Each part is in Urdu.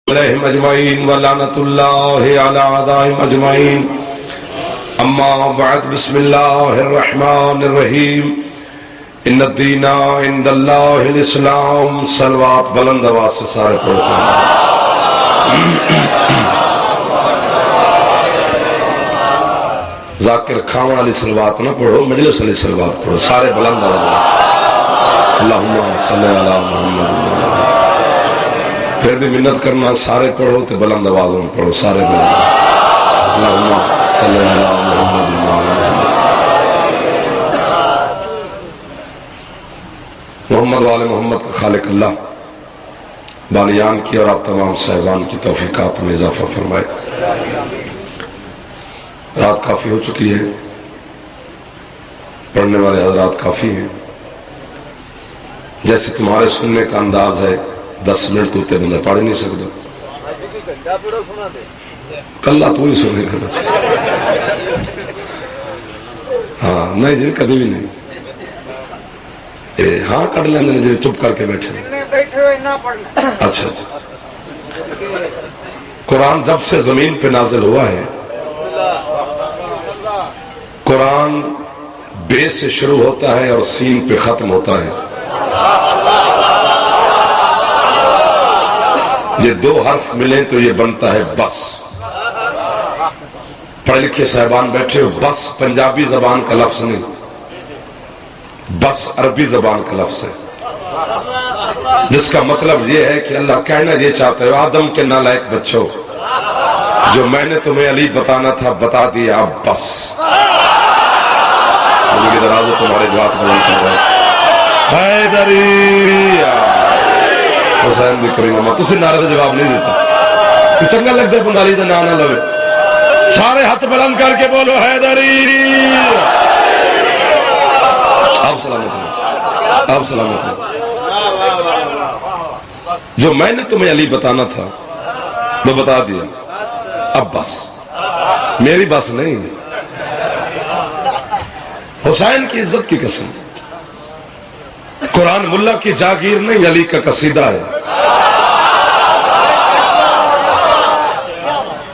علیہم اجمعین ولعنۃ اللہ علی اعدائہم اجمعین اما بعد بسم اللہ الرحمن الرحیم ان الدین عند اللہ الاسلام صلوات بلند آواز سے سارے پڑھتے ہیں ذاکر کھاون علی صلوات نہ پڑھو مجلس علی صلوات پڑھو سارے بلند آواز اللہم صلی علی محمد پھر بھی منت کرنا سارے پڑھو تو بلند آوازوں میں پڑھو سارے بلند اللہم صلی علی محمد محمد والے محمد کا خالق اللہ بانیان کی اور آپ تمام صاحبان کی توفیقات میں اضافہ فرمائے۔ رات کافی ہو چکی ہے، پڑھنے والے حضرات کافی ہیں، جیسے تمہارے سننے کا انداز ہے 10 منٹ تو بندہ پڑھ نہیں سکتا، کلہ تو ہی سنے گا ہاں نہیں جن کدی بھی نہیں ہاں کر لیندے نے جو چپ کر کے بیٹھے اچھا قرآن جب سے زمین پہ نازل ہوا ہے قرآن بے سے شروع ہوتا ہے اور سین پہ ختم ہوتا ہے۔ یہ 2 حرف ملیں تو یہ بنتا ہے بس۔ پڑھ لکھے صاحبان بیٹھے ہو، بس پنجابی زبان کا لفظ نہیں، بس عربی زبان کا لفظ ہے، جس کا مطلب یہ ہے کہ اللہ کہنا یہ چاہتا ہے آدم کے نالائق بچوں، جو میں نے تمہیں علی بتانا تھا بتا دیا، اب بس علی کی درازو تمہارے جواب بلند کر رہے حیدری حسین بھی کریم اما تسی نعرے کا جواب نہیں دیتا تو چنگا لگتا ہے بندالی دا نانا لوے سارے ہاتھ بلند کر کے بولو حیدری آپ سلامت ہیں آپ سلامت ہیں۔ جو میں نے تمہیں علی بتانا تھا وہ بتا دیا، اب بس میری بس نہیں، حسین کی عزت کی قسم، قرآن ملا کی جاگیر نہیں علی کا قصیدہ ہے۔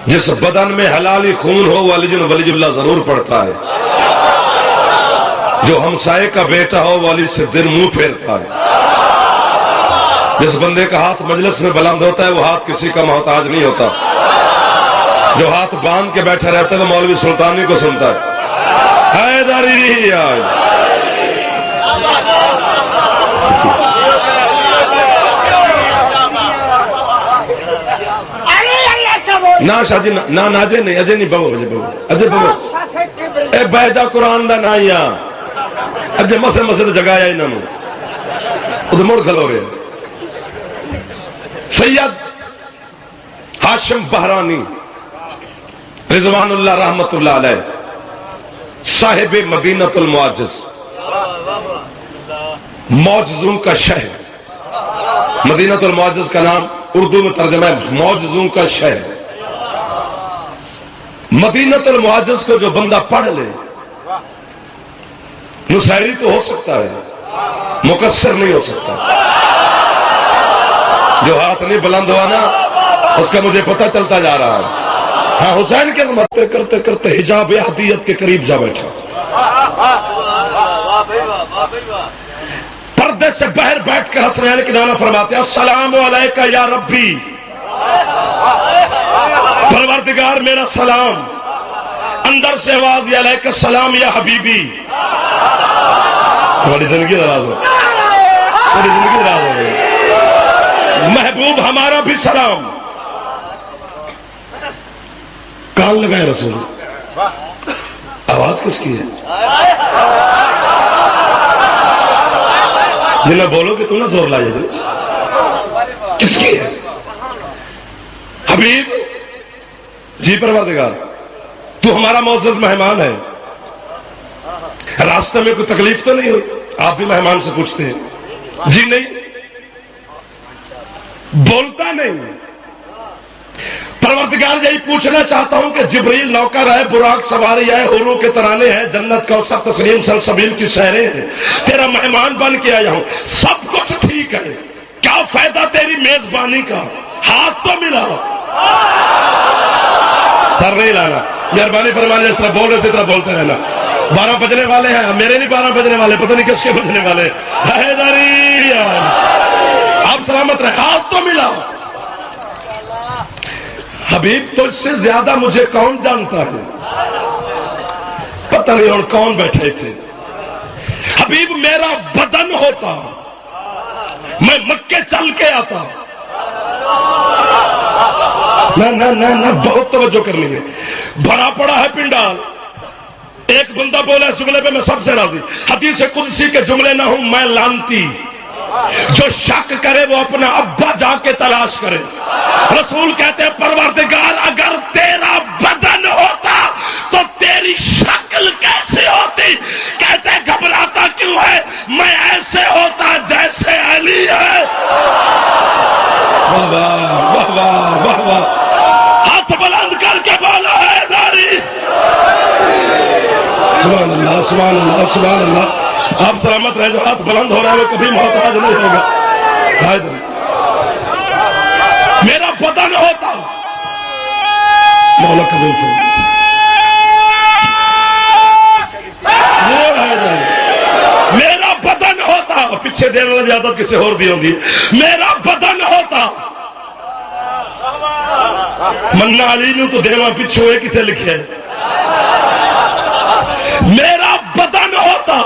جس بدن میں حلالی خون ہو وہ ولی اللہ ضرور پڑتا ہے، جو ہمسائے کا بیٹا ہو وہ علی سے دل منہ پھیرتا ہے، جس بندے کا ہاتھ مجلس میں بلند ہوتا ہے وہ ہاتھ کسی کا محتاج نہیں ہوتا، جو ہاتھ باندھ کے بیٹھا رہتا ہے وہ مولوی سلطانی کو سنتا ہے۔ حیدری نہ شاجی نہ ناجے نہیں اجے نہیں بہو اجے بہو اے بیدا قرآن دا نا یا اجے مسے مسے جگہ آیا انہوں نے ادھر مڑ کھلو رہے سید ہاشم بہرانی رضوان اللہ رحمت اللہ علیہ صاحب مدینۃ المعجز، معجزوں کا شہر، مدینۃ المعجز کا نام اردو میں ترجمہ ہے معجزوں کا شہر۔ مدینۃ المعجز کو جو بندہ پڑھ لے نصیری تو ہو سکتا ہے، مقصر نہیں ہو سکتا۔ جو ہاتھ نہیں بلند ہوا نا اس کا مجھے پتہ چلتا جا رہا ہے۔ ہاں حسین کے عظمت کرتے کرتے حجاب احدیت کے قریب جا بیٹھا، پردے سے باہر بیٹھ کر حسن علی کنانہ فرماتے ہیں السلام علیکہ یا ربی، پروردگار میرا سلام، اندر سے آواز یا علیکہ السلام یا حبیبی، تمہاری زندگی دراز ہو، تمہاری زندگی دراز ہو گئی، محبوب ہمارا بھی سلام۔ کان لگائے رسول، آواز کس کی ہے؟ جنہیں بولو کہ تم نے زور لائے دل کس کی ہے؟ حبیب جی پروردگار تو ہمارا معزز مہمان ہے، راستے میں کوئی تکلیف تو نہیں ہوئی؟ آپ بھی مہمان سے پوچھتے ہیں جی نہیں، بولتا نہیں۔ پروردگار یہی پوچھنا چاہتا ہوں کہ جبریل نوکر ہے، براق سواری ہے، حوروں کے ترانے ہیں، جنت کا کوثر تسلیم سلسبیل کی سیریں ہیں، تیرا مہمان بن کے آیا ہوں، سب کچھ ٹھیک ہے، کیا فائدہ تیری میزبانی کا؟ ہاتھ تو ملاؤ. سر نہیں لانا, مہربانی فرمانے, اس طرح بول رہے سے طرح بولتے رہنا. 12 بجنے والے ہیں, میرے نہیں 12 بجنے والے, پتہ نہیں کس کے بجنے والے. حیدری آپ سلامت رہے, ہاتھ تو ملاؤ. حبیب تجھ سے زیادہ مجھے کون جانتا ہے؟ پتہ نہیں اور کون بیٹھے تھے. حبیب میرا بدن ہوتا, میں مکے چل کے آتا. نہ بہت توجہ کرنی ہے. بھرا پڑا ہے پنڈال. ایک بندہ بولا اس جملے پہ میں سب سے راضی. حدیث قدسی کے جملے نہ ہوں میں لانتی, جو شک کرے وہ اپنا ابا جا کے تلاش کرے. رسول کہتے ہیں پروردگار اگر تیرا بدن ہوتا تو تیری شکل کیسے ہوتی؟ کہتے ہیں گھبراتا کیوں ہے؟ میں ایسے ہوتا جیسے علی ہے. واہ واہ واہ واہ واہ. ہاتھ بلند کر کے بولو حیدری. سبحان اللہ سبحان اللہ سبحان اللہ. آپ سلامت رہے. جو ہاتھ بلند ہو رہا ہے وہ کبھی محتاج نہیں ہوگا. حیدری میرا بدن ہوتا, مولا قبول فرمائے. میرا بدن ہوتا, پیچھے دینے والی عادت کسی اور دی ہوگی. میرا بدن ہوتا, منا علی نو تو دیواں پیچھے ہوئے کتنے لکھے. میرا بدن ہوتا,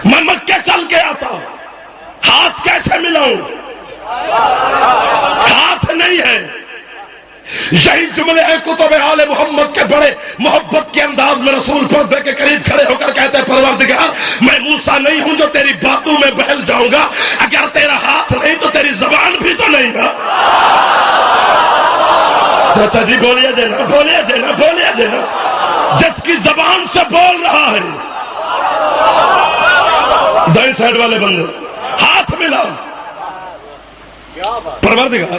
میں مکے چل کے آتا. ہاتھ کیسے ملاؤں؟ ہاتھ نہیں ہے. یہی جملے ہیں کتب آل محمد کے بڑے محبت کے انداز میں رسول پردے کے قریب کھڑے ہو کر کہتے ہیں پروردگار میں موسیٰ نہیں ہوں جو تیری باتوں میں بہل جاؤں گا. اگر تیرا ہاتھ نہیں تو تیری زبان بھی تو نہیں نا. چاچا جی بولیے جینا بولیے جینا بولیے جینا. جس کی زبان سے بول رہا ہے, دائیں سائڈ والے بندے ہاتھ ملا. پروردگار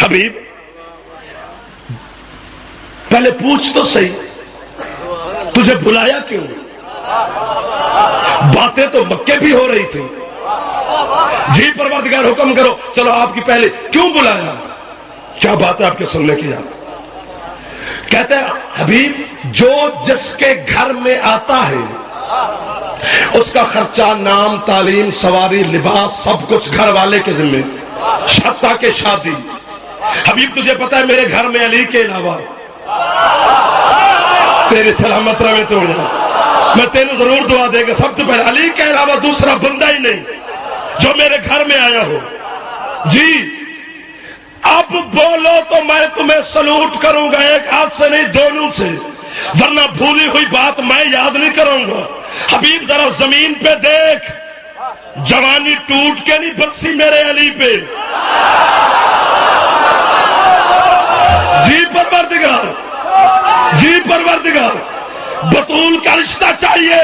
حبیب پہلے پوچھ تو صحیح, تجھے بلایا کیوں؟ باتیں تو مکے بھی ہو رہی تھی. جی پروردگار حکم کرو. چلو آپ کی پہلے کیوں بلایا؟ کیا بات ہے آپ کے سننے کی؟ کہتے ہیں حبیب جو جس کے گھر میں آتا ہے اس کا خرچہ, نام, تعلیم, سواری, لباس سب کچھ گھر والے کے ذمہ, حتیٰ کہ شادی. حبیب تجھے پتا ہے میرے گھر میں علی کے علاوہ, تیری سلامت رہے تو میں تینوں ضرور دعا دے گا, سب سے پہلے علی کے علاوہ دوسرا بندہ ہی نہیں جو میرے گھر میں آیا ہو. جی اب بولو تو میں تمہیں سلوٹ کروں گا, ایک ہاتھ سے نہیں دونوں سے, ورنہ بھولی ہوئی بات میں یاد نہیں کروں گا. حبیب ذرا زمین پہ دیکھ, جوانی ٹوٹ کے نہیں برسی میرے علی پہ. جی پروردگار, جی پروردگار, بطول کا رشتہ چاہیے.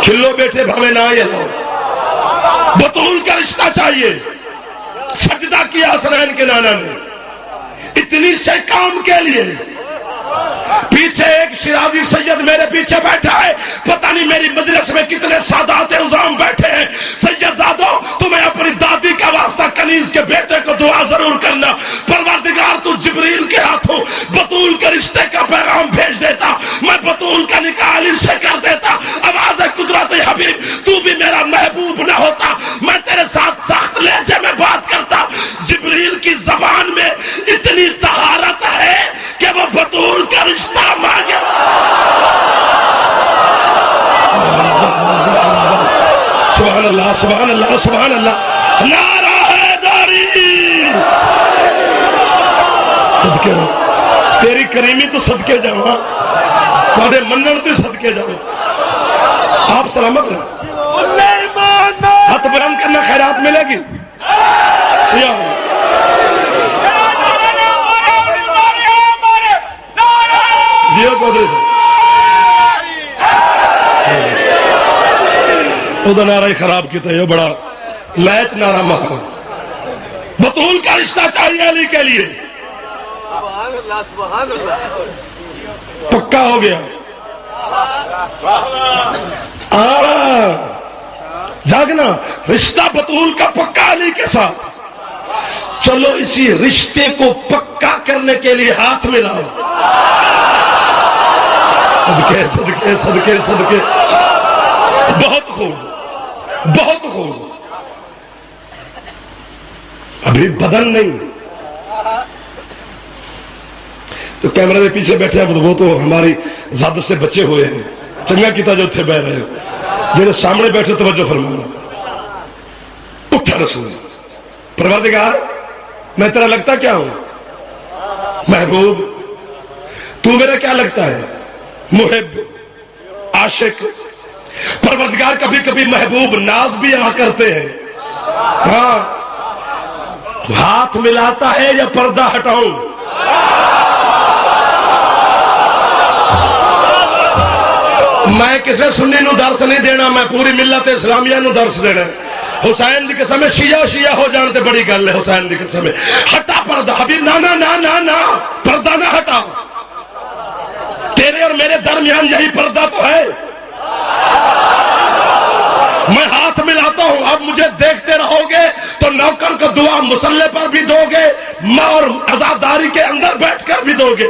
کھلو بیٹھے بھوے نہ آئے, بطول کا رشتہ چاہیے. سجدہ کیا حسنین کے نانا نے اتنی سے کام کے لیے. پیچھے ایک شیرازی سید میرے پیچھے بیٹھا ہے, پتہ نہیں میری مجلس میں کتنے سادات عظام بیٹھے ہیں. سید دادو تمہیں اپنی دادی کا واسطہ کنیز کے بیٹے کو دعا ضرور کرنا. پروردگار تو جبریل کے ہاتھوں بطول کے رشتے کا پیغام بھیج دیتا, میں بطول کا نکاح علی سے کر دیتا. آواز قدرت حبیب تو بھی میرا محبوب نہ ہوتا, میں تیرے ساتھ سخت لہجے میں بات کرتا. جبریل کی زبان میں اتنی طہارت ہے کہ وہ بطول کا رشتہ مانگے. سبحان اللہ سبحان اللہ سبحان اللہ. نعرہ حیدری. صدقے تیری کریمی تو صدقے جاؤں, تھوڑے منن تو صدقے جاؤں. آپ سلامت رہے. ہاتھ بلند کرنا, خیرات ملے گی. چودھری سے ادھر نعرہ خراب کیتا ہے, بڑا لیچ نعرہ مارا. بطول کا رشتہ چاہیے علی کے لیے. پکا ہو گیا. جاگنا، رشتہ بطول کا پکا علی کے ساتھ، چلو اسی رشتے کو پکا کرنے کے لیے ہاتھ ملاؤ. صدقے صدقے صدقے صدقے. بہت خوب، بہت خوب. ابھی بدن نہیں تو کیمرے کے پیچھے بیٹھے ہیں وہ تو ہماری زیادت سے بچے ہوئے ہیں. چنگا کیتا جو تھے بہ رہے جنہیں سامنے بیٹھے توجہ فرمانا. اٹھا رسول، پروردگار میں تیرا لگتا کیا ہوں؟ محبوب. تو میرا کیا لگتا ہے؟ محب، عاشق. پروردگار کبھی کبھی محبوب ناز بھی یہاں کرتے ہیں. ہاں، ہاتھ ملاتا ہے یا پردہ ہٹاؤں؟ میں کسی سنی نو درس نہیں دینا، میں پوری ملت اسلامیہ نو درس دینا. حسین دی قسم شیعہ ہو جانتے بڑی گل ہے. حسین دی قسم ہٹا پردہ. حبیب نا نا نا نا نا، پردہ نہ ہٹا. تیرے اور میرے درمیان یہی پردہ تو ہے. میں ہاتھ ملاتا ہوں، اب مجھے دیکھتے رہو گے تو نوکر کو دعا مسلح پر بھی دو گے، ماں اور عزاداری کے اندر بیٹھ کر بھی دو گے.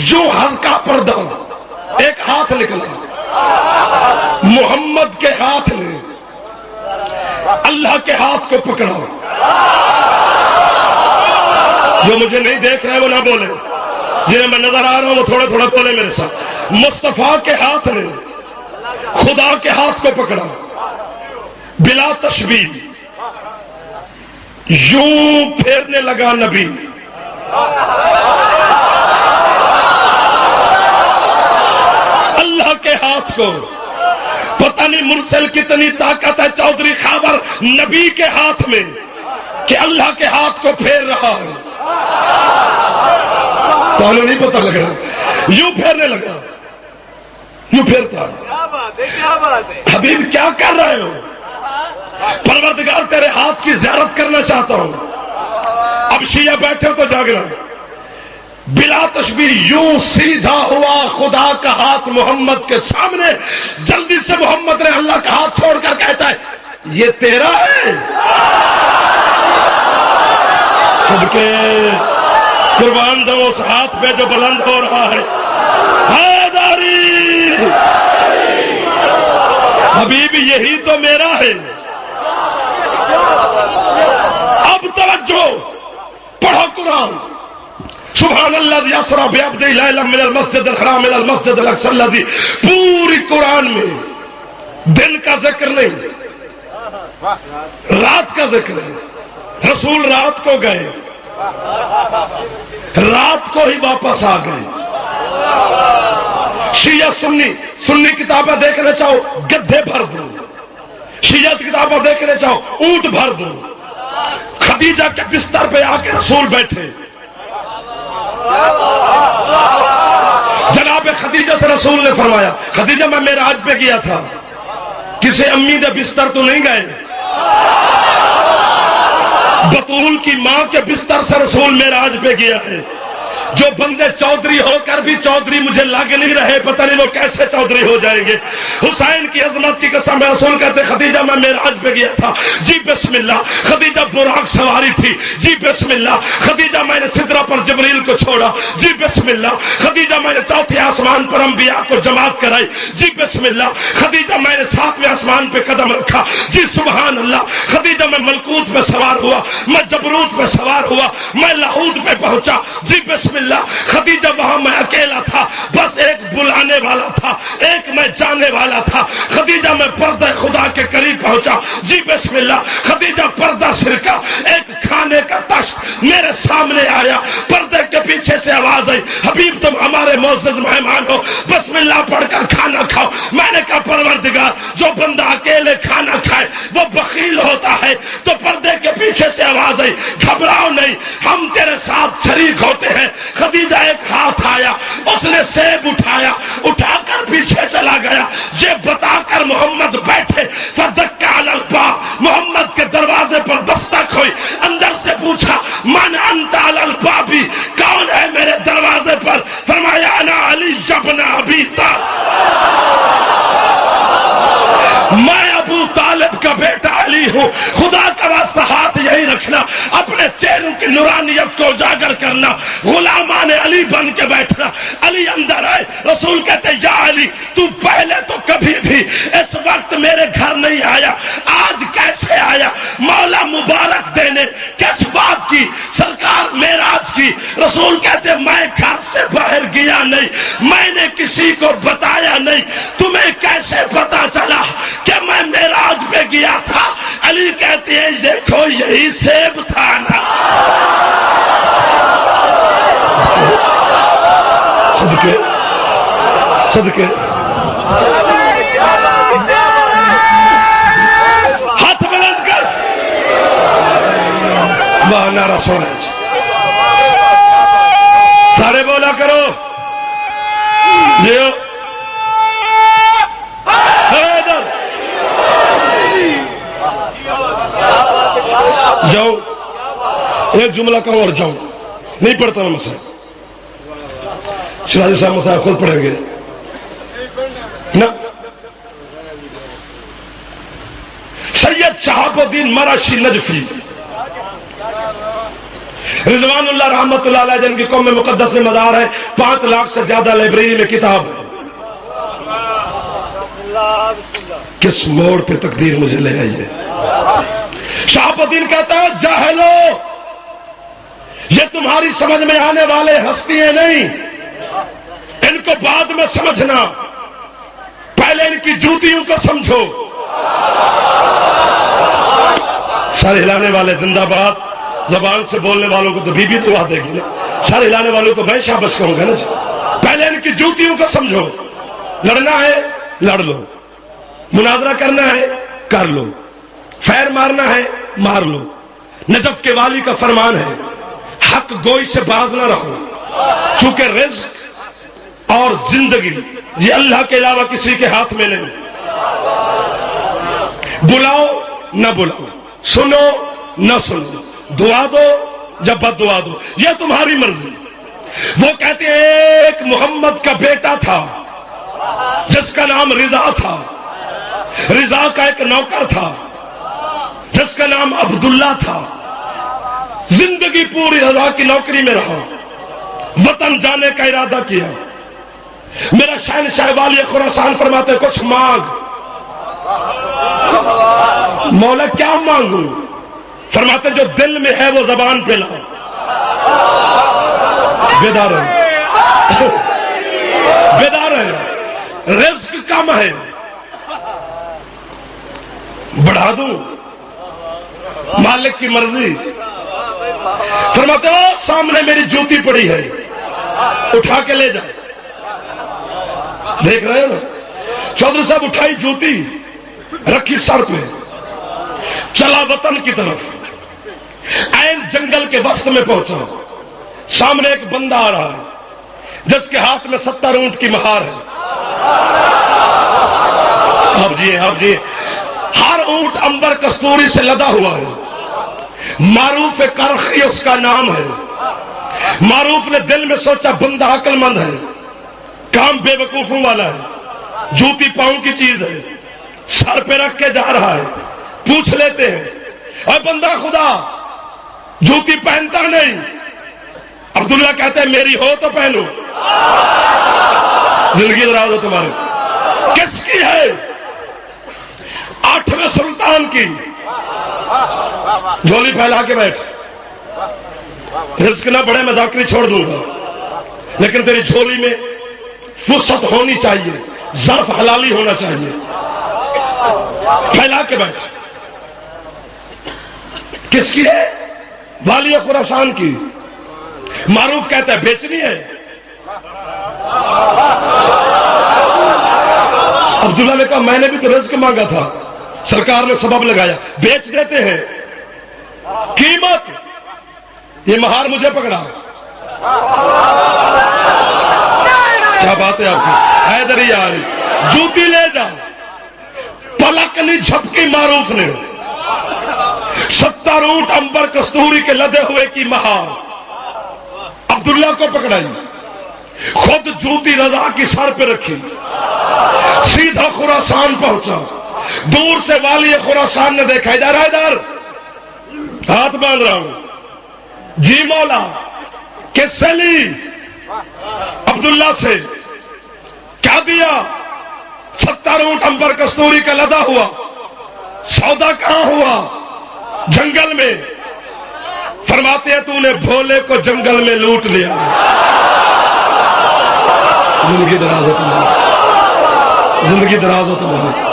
جو ہلکا پردہ ایک ہاتھ نکلا، محمد کے ہاتھ نے اللہ کے ہاتھ کو پکڑا. جو مجھے نہیں دیکھ رہے وہ نہ بولے، جنہیں میں نظر آ رہا ہوں وہ تھوڑا تھوڑا بولے میرے ساتھ. مصطفیٰ کے ہاتھ نے خدا کے ہاتھ کو پکڑا بلا تشبیہ. یوں پھیرنے لگا نبی. اللہ کے ہاتھ کو. پتہ نہیں مرسل کتنی طاقت ہے چودھری خابر نبی کے ہاتھ میں کہ اللہ کے ہاتھ کو پھیر رہا ہے. تو انہیں نہیں پتہ لگ رہا، یوں پھیرنے لگا، یوں پھیرتا ہے. حبیب کیا کر رہے ہو؟ پروردگار تیرے ہاتھ کی زیارت کرنا چاہتا ہوں. اب شیعہ بیٹھے ہو تو جاگنا. بلا تشبیہ یوں سیدھا ہوا خدا کا ہاتھ محمد کے سامنے. جلدی سے محمد نے اللہ کا ہاتھ چھوڑ کر کہتا ہے یہ تیرا ہے. صدقے قربان دو اس ہاتھ پہ جو بلند ہو رہا ہے. حیداری حبیب یہی تو میرا ہے. اب توجہ، پڑھو قرآن. سبحان اللہ اسریٰ بعبدہ لیلا من المسجد الحرام الى المسجد الاقصی الذی. پوری قرآن میں دن کا ذکر نہیں، رات کا ذکر ہے. رسول رات کو گئے، رات کو ہی واپس آ گئے. شیعہ سنی کتابیں دیکھنا چاہو گدھے بھر دوں، شیعہ کتابیں دیکھنا چاہو اونٹ بھر دوں. خدیجہ کے بستر پہ آ کے رسول بیٹھے. جناب خدیجہ سے رسول نے فرمایا خدیجہ میں معراج پہ گیا تھا، کسی امی دے بستر تو نہیں گئے؟ بطول کی ماں کے بستر سے رسول معراج پہ گیا ہے. جو بندے چودھری ہو کر بھی چودھری مجھے لگ نہیں رہے، پتہ نہیں وہ کیسے چودھری ہو جائیں گے. حسین کی عظمت کی قسم رسول کہتے خدیجہ میں معراج پہ گیا تھا. جی بسم اللہ. خدیجہ براق سواری تھی. جی بسم اللہ. خدیجہ میں نے سدرہ پر جبریل کو چھوڑا. جی بسم اللہ. خدیجہ میں نے چوتھے آسمان پر انبیاء کو جماعت کرائی. جی بسم اللہ. خدیجہ میں نے ساتویں آسمان پہ قدم رکھا. جی سبحان اللہ. خدیجہ میں ملکوت پہ سوار ہوا، میں جبروت پہ سوار ہوا، میں لاہوت پہ پہنچا. جی بسم اللہ. خدیجہ وہاں میں اکیلا تھا، بس ایک بلانے والا تھا، ایک میں جانے والا تھا. خدیجہ میں پردہ خدا کے قریب پہنچا. جی بسم اللہ. خدیجہ پردہ سرکا، ایک کھانے کا تشت میرے سامنے آیا. پردے کے پیچھے سے آواز آئی حبیب تم ہمارے معزز مہمان ہو، بسم اللہ پڑھ کر کھانا کھاؤ. میں نے کہا پروردگار جو بندہ اکیلے کھانا کھائے وہ بخیل ہوتا ہے. تو پردے کے پیچھے سے آواز آئی گھبراؤ نہیں، ہم تیرے ساتھ شریک ہوتے ہیں. خدیجہ ایک ہاتھ آیا، اس نے سیب اٹھایا، اٹھا کر پیچھے چلا گیا. یہ بتا کر محمد بیٹھے فدق علی الباب. محمد کے دروازے پر دستک ہوئی. اندر سے پوچھا من انت علی الباب، کون ہے میرے دروازے پر؟ فرمایا انا علی ابن ابی طالب، میں ابو طالب کا بیٹا ہوں، خدا کا واسطہ ہاتھ یہی رکھنا، اپنے چہروں کی نورانیت کو اجاگر کرنا، غلامان علی بن کے بیٹھنا۔ علی اندر آئے، رسول کہتے یا علی تو پہلے تو کبھی بھی اس وقت میرے گھر نہیں آیا، آج کیسے آیا؟ مولا مبارک دینے کس بات کی؟ سرکار معراج کی۔ رسول کہتے میں گھر سے باہر گیا نہیں، میں نے کسی کو بتایا نہیں، تمہیں کیسے پتا چلا کہ میں معراج پہ گیا تھا؟ علی کہتے ہیں دیکھو یہی سیب تھا نا۔ صدقے صدقے ہاتھ بلند کر، واہ نعرہ سونا جی، سارے بولا کرو جیو جاؤ، ایک جملہ کہوں اور جاؤں، نہیں پڑھتا میں مسائل، شیرازی صاحب مسائل خود پڑھیں گے نا۔ سید شہاب الدین مراشی نجفی رضوان اللہ رحمت اللہ علیہ جن کی قوم مقدس میں مزار ہے، 5 لاکھ سے زیادہ لائبریری میں کتاب ہے۔ کس موڑ پہ تقدیر مجھے لے آئی ہے؟ شہاب الدین کہتا ہے جاہلو، یہ تمہاری سمجھ میں آنے والے ہستیاں نہیں، ان کو بعد میں سمجھنا، پہلے ان کی جوتیوں کو سمجھو۔ سارے ہلانے والے زندہ باد، زبان سے بولنے والوں کو تو بی بی دعا دے گی نا، سارے ہلانے والوں کو میں شابش کہوں گا نا جی۔ پہلے ان کی جوتیوں کو سمجھو، لڑنا ہے لڑ لو، مناظرہ کرنا ہے کر لو، فیر مارنا ہے مار لو۔ نجف کے والی کا فرمان ہے حق گوئی سے باز نہ رہو، چونکہ رزق اور زندگی یہ اللہ کے علاوہ کسی کے ہاتھ میں نہیں۔ بلاؤ نہ بلاؤ، سنو نہ سنو، دعا دو یا بد دعا دو، یہ تمہاری مرضی۔ وہ کہتے ہیں ایک محمد کا بیٹا تھا جس کا نام رضا تھا، رضا کا ایک نوکر تھا جس کا نام عبداللہ تھا، زندگی پوری رضا کی نوکری میں رہا، وطن جانے کا ارادہ کیا۔ میرا شہنشاہ والی خراسان فرماتے کچھ مانگ۔ مولا کیا مانگوں؟ فرماتے جو دل میں ہے وہ زبان پہ لاؤ۔ بیدار ہے بیدار ہے، رزق کم ہے بڑھا دوں، مالک کی مرضی۔ فرماتے ہو سامنے میری جوتی پڑی ہے، اٹھا کے لے جا۔ دیکھ رہے ہو نا، چودھری صاحب اٹھائی جوتی، رکھی سر پہ، چلا وطن کی طرف۔ عین جنگل کے وسط میں پہنچا، سامنے ایک بندہ آ رہا ہے جس کے ہاتھ میں 70 اونٹ کی مہار ہے۔ آپ جی ہر اونٹ عنبر کستوری سے لدا ہوا ہے، معروف کرخی اس کا نام ہے۔ معروف نے دل میں سوچا بندہ عقل مند ہے، کام بے وقوفوں والا ہے، جوتی پاؤں کی چیز ہے، سر پہ رکھ کے جا رہا ہے۔ پوچھ لیتے ہیں اے بندہ خدا جوتی پہنتا نہیں؟ عبداللہ کہتے ہیں میری ہو تو پہنو، زندگی دراز ہو تمہاری۔ کس کی ہے؟ 8ویں سلطان کی۔ جھولی پھیلا کے بیٹھ، رزق نہ بڑھے میں ذاکری چھوڑ دوں گا، لیکن تیری جھولی میں فرصت ہونی چاہیے، ظرف حلالی ہونا چاہیے۔ پھیلا کے بیٹھ۔ کس کی ہے؟ والی خراسان کی۔ معروف کہتا ہے بیچنی ہے؟ عبداللہ نے کہا میں نے بھی تو رزق مانگا تھا، سرکار نے سبب لگایا، بیچ دیتے ہیں۔ قیمت؟ یہ مہار مجھے پکڑا۔ کیا بات ہے آپ کی؟ حیدری یاری جوتی لے جا۔ پلک نہیں جھپکی معروف نے، 70 اونٹ عنبر کستوری کے لدے ہوئے کی مہار عبداللہ کو پکڑائی، خود جوتی رضا کی سر پہ رکھی، سیدھا خراسان پہنچا۔ دور سے والی خراسان نے دیکھا، ادھر ادھر ہاتھ باندھ رہا ہوں، جی مولا کس سے لی؟ عبداللہ سے۔ کیا دیا؟ 70 اونٹ امبر کستوری کا لدا ہوا۔ سودا کہاں ہوا؟ جنگل میں۔ فرماتے ہیں تو نے بھولے کو جنگل میں لوٹ لیا۔ زندگی دراز ہو تمہاری، زندگی دراز ہو تمہاری۔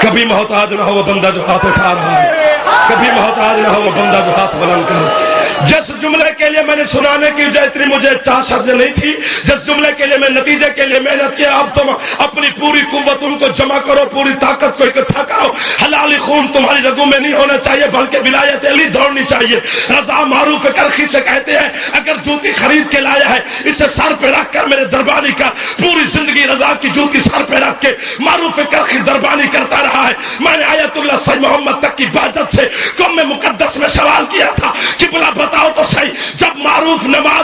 کبھی محتاج نہ ہو وہ بندہ جو ہاتھ اٹھا رہا ہے، کبھی محتاج نہ ہو وہ بندہ جو ہاتھ بلند کرے۔ جس جملے کے لیے میں نے سنانے کی اتنی مجھے چاہت نہیں تھی، جس جملے کے لیے میں نتیجے کے لیے محنت کیا، اب تم اپنی پوری قوت ان کو جمع کرو، پوری طاقت کو اکٹھا کرو۔ حلالی خون تمہاری رگوں میں نہیں ہونا چاہیے بلکہ ولایت علی دوڑنی چاہیے۔ رضا معروف کرخی سے کہتے ہیں اگر جوتی خرید کے لایا ہے اسے سر پہ رکھ کر میرے دربانی کا پوری زندگی رضا کی جوتی سر پہ رکھ کے معروف کرخی دربانی کرتا رہا ہے۔ میں نے آیت اللہ سید محمد تک کی عبادت سے قوم مقدس میں سوال کیا تھا کہ بلا بتاؤ تو صحیح، جب معروف نماز